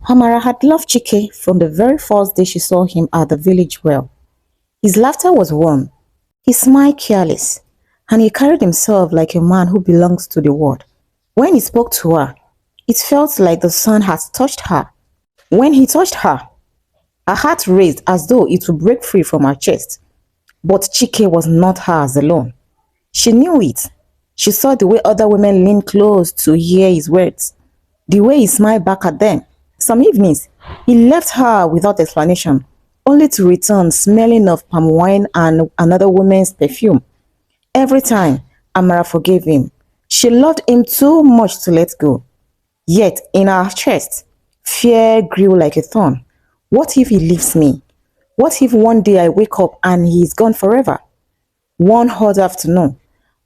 Amara had loved Chike from the very first day she saw him at the village well. His laughter was warm, his smile careless, and he carried himself like a man who belongs to the world. When he spoke to her, it felt like the sun had touched her. When he touched her, her heart raced as though it would break free from her chest. But Chike was not hers alone. She knew it. She saw the way other women leaned close to hear his words, the way he smiled back at them. Some evenings, he left her without explanation, only to return smelling of palm wine and another woman's perfume. Every time, Amara forgave him. She loved him too much to let go. Yet, in her chest, fear grew like a thorn. What if he leaves me? What if one day I wake up and he is gone forever? One hot afternoon,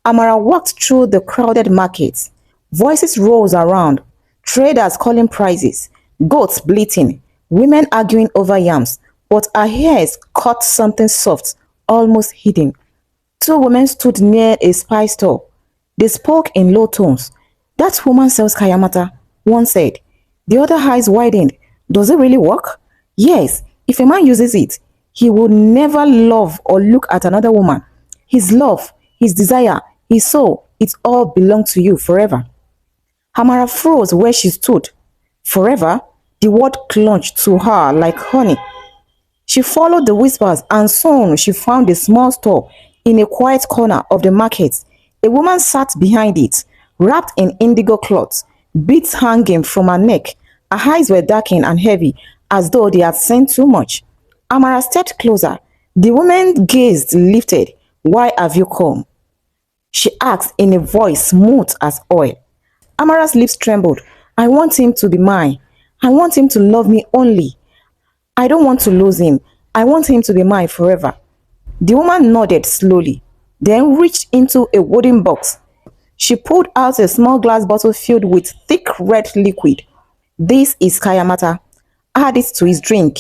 Amara walked through the crowded market. Voices rose around, traders calling prices, goats bleating, women arguing over yams, but her ears caught something soft, almost hidden. Two women stood near a spice store. They spoke in low tones. "That woman sells Kayamata," one said. The other eyes widened. "Does it really work?" "Yes, if a man uses it, he will never love or look at another woman. His love, his desire, his soul, it all belong to you forever." Amara froze where she stood. Forever, the word clung to her like honey. She followed the whispers and soon she found a small store in a quiet corner of the market. A woman sat behind it, wrapped in indigo cloth, beads hanging from her neck. Her eyes were darkened and heavy, as though they had seen too much. Amara stepped closer. The woman gazed lifted. "Why have you come?" she asked in a voice smooth as oil. Amara's lips trembled. "I want him to be mine. I want him to love me only. I don't want to lose him. I want him to be mine forever." The woman nodded slowly, then reached into a wooden box. She pulled out a small glass bottle filled with thick red liquid. "This is Kayamata. Add it to his drink,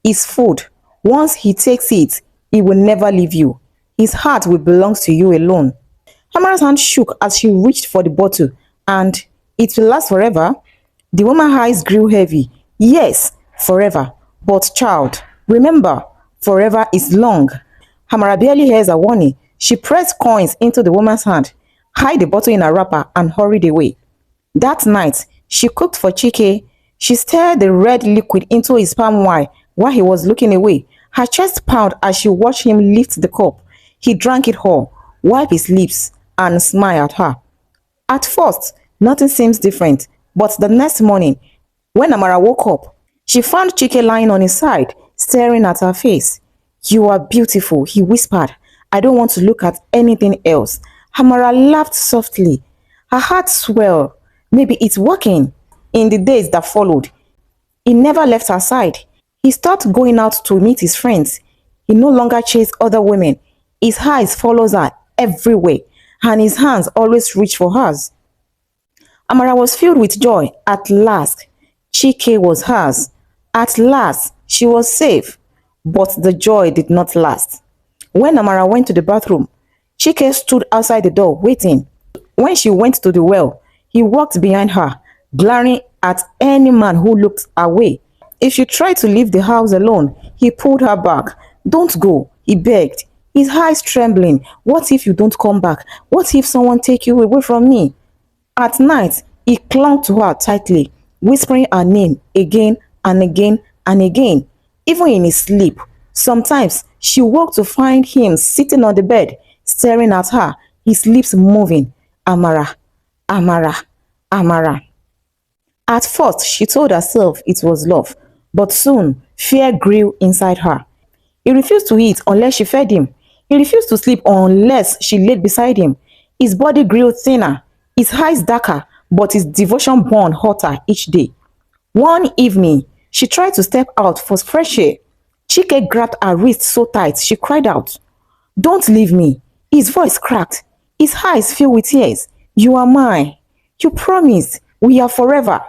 his food. Once he takes it, he will never leave you. His heart will belong to you alone." Amara's hand shook as she reached for the bottle. "And it will last forever?" The woman's eyes grew heavy. "Yes, forever. But child, remember, forever is long." Amara barely hears a warning. She pressed coins into the woman's hand, hid the bottle in her wrapper, and hurried away. That night, she cooked for Chike. She stirred the red liquid into his palm wine while he was looking away. Her chest pounded as she watched him lift the cup. He drank it all, wiped his lips, and smiled at her. At first, nothing seems different, but the next morning, when Amara woke up, she found Chike lying on his side, staring at her face. "You are beautiful," he whispered. "I don't want to look at anything else." Amara laughed softly. Her heart swelled. Maybe it's working. In the days that followed, he never left her side. He stopped going out to meet his friends. He no longer chased other women. His eyes followed her everywhere, and his hands always reached for hers. Amara was filled with joy. At last, Chike was hers. At last, she was safe. But the joy did not last. When Amara went to the bathroom, Chike stood outside the door waiting. When she went to the well, he walked behind her, glaring at any man who looked away. If she tried to leave the house alone, he pulled her back. "Don't go," he begged, his eyes trembling. "What if you don't come back? What if someone take you away from me?" At night, he clung to her tightly, whispering her name again and again and again, even in his sleep. Sometimes she woke to find him sitting on the bed, staring at her, his lips moving. "Amara, Amara, Amara." At first, she told herself it was love, but soon fear grew inside her. He refused to eat unless she fed him. He refused to sleep unless she laid beside him. His body grew thinner, his eyes darker, but his devotion burned hotter each day. One evening, she tried to step out for fresh air. Chike grabbed her wrist so tight she cried out, "Don't leave me." His voice cracked, his eyes filled with tears. "You are mine. You promised. We are forever."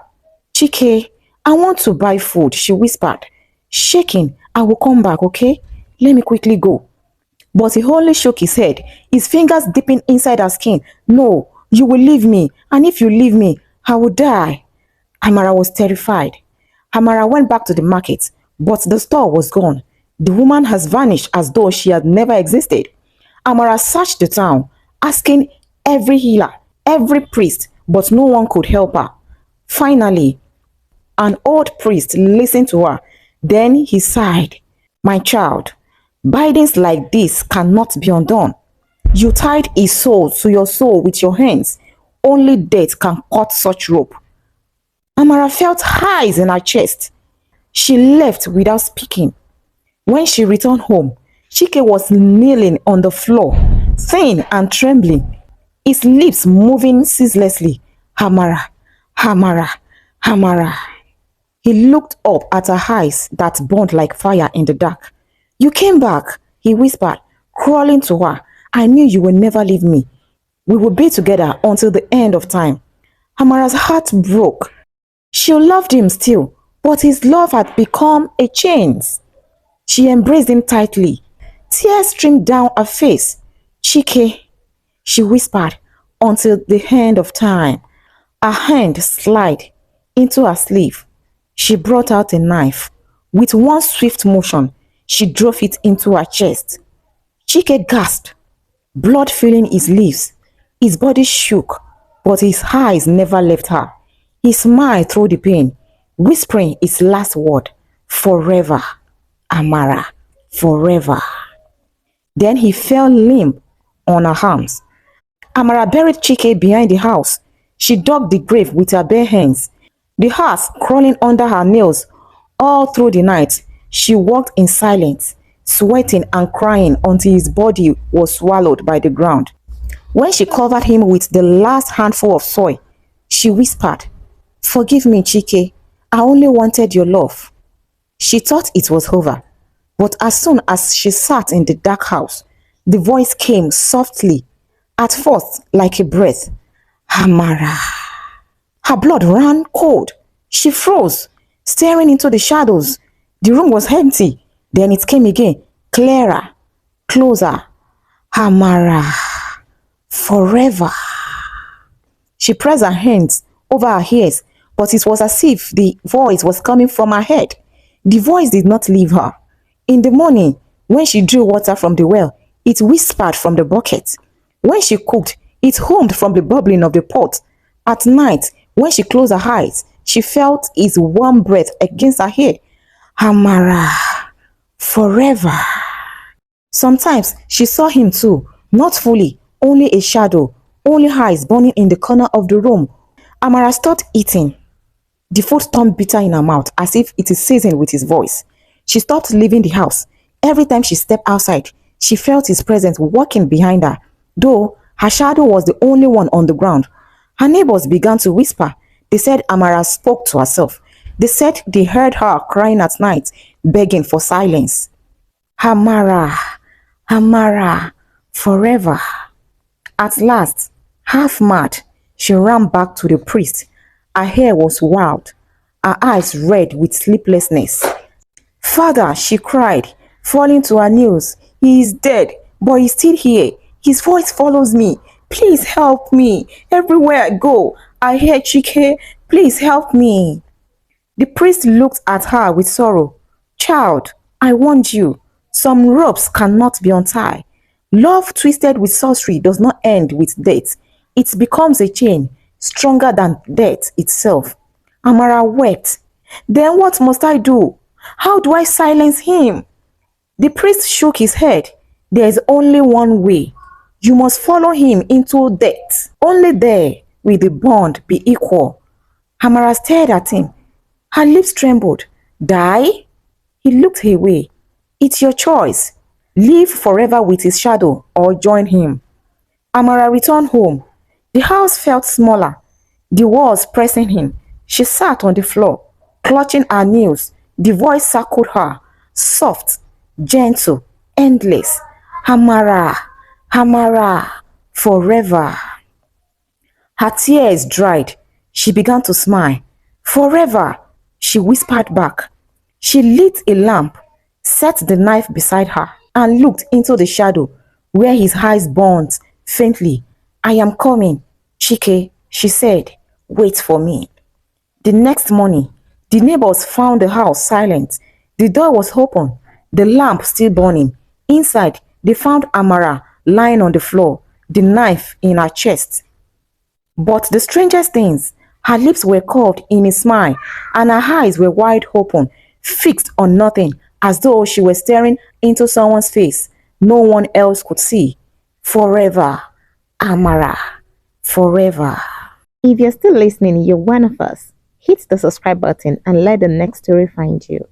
"Chike, I want to buy food," she whispered. Shaking, "I will come back, okay? Let me quickly go." But he only shook his head, his fingers dipping inside her skin. "No, you will leave me, and if you leave me, I will die." Amara was terrified. Hamara went back to the market, but the store was gone. The woman has vanished as though she had never existed. Amara searched the town, asking every healer, every priest, but no one could help her. Finally, an old priest listened to her. Then he sighed. My child, bindings like this cannot be undone. You tied his soul to your soul with your hands. Only death can cut such rope. Amara felt highs in her chest. She left without speaking. When she returned home, Chike was kneeling on the floor, thin and trembling, his lips moving ceaselessly. Hamara, Hamara, Hamara. He looked up at her eyes that burned like fire in the dark. You came back, he whispered, crawling to her. I knew you would never leave me. We would be together until the end of time. Hamara's heart broke. She loved him still, but his love had become a chains. She embraced him tightly. Tears streamed down her face. Chike, she whispered, until the end of time. Her hand slid into her sleeve. She brought out a knife. With one swift motion, she drove it into her chest. Chike gasped, blood filling his lips. His body shook, but his eyes never left her. He smiled through the pain, whispering his last word, forever, Amara, forever. Then he fell limp on her arms. Amara buried Chike behind the house. She dug the grave with her bare hands, the earth crawling under her nails. All through the night, she walked in silence, sweating and crying until his body was swallowed by the ground. When she covered him with the last handful of soil, she whispered, forgive me, Chike. I only wanted your love. She thought it was over, but as soon as she sat in the dark house, the voice came softly, at first like a breath. Amara. Her blood ran cold. She froze, staring into the shadows. The room was empty. Then it came again, clearer, closer. Amara. Forever. She pressed her hands over her ears, but it was as if the voice was coming from her head. The voice did not leave her. In the morning, when she drew water from the well, it whispered from the bucket. When she cooked, it hummed from the bubbling of the pot. At night, when she closed her eyes, she felt his warm breath against her hair. Amara, forever. Sometimes she saw him too, not fully, only a shadow, only eyes burning in the corner of the room. Amara stopped eating. The food turned bitter in her mouth, as if it is seasoned with his voice. She stopped leaving the house. Every time she stepped outside, she felt his presence walking behind her, though her shadow was the only one on the ground. Her neighbors began to whisper. They said Amara spoke to herself. They said they heard her crying at night, begging for silence. Amara, Amara, forever. At last, half mad, she ran back to the priest. Her hair was wild, her eyes red with sleeplessness. Father, she cried, falling to her knees. He is dead, but he's still here. His voice follows me. Please help me. Everywhere I go, I hear Chike. Please help me. The priest looked at her with sorrow. Child, I warned you. Some ropes cannot be untied. Love twisted with sorcery does not end with death. It becomes a chain, stronger than death itself. Amara wept. Then what must I do? How do I silence him? The priest shook his head. There is only one way. You must follow him into death. Only there will the bond be equal. Amara stared at him. Her lips trembled. Die? He looked away. It's your choice. Live forever with his shadow or join him. Amara returned home. The house felt smaller, the walls pressing him. She sat on the floor, clutching her nails. The voice circled her, soft, gentle, endless. Amara, Amara, forever. Her tears dried. She began to smile. Forever, she whispered back. She lit a lamp, set the knife beside her, and looked into the shadow where his eyes burned faintly. I am coming, Chike, she said. Wait for me. The next morning, The neighbors found the house silent. The door was open, the lamp still burning. Inside, they found Amara lying on the floor, the knife in her chest. But the strangest things, her lips were curved in a smile, and her eyes were wide open, fixed on nothing, as though she were staring into someone's face no one else could see. Forever, Amara, forever. If you're still listening, you're one of us. Hit the subscribe button and let the next story find you.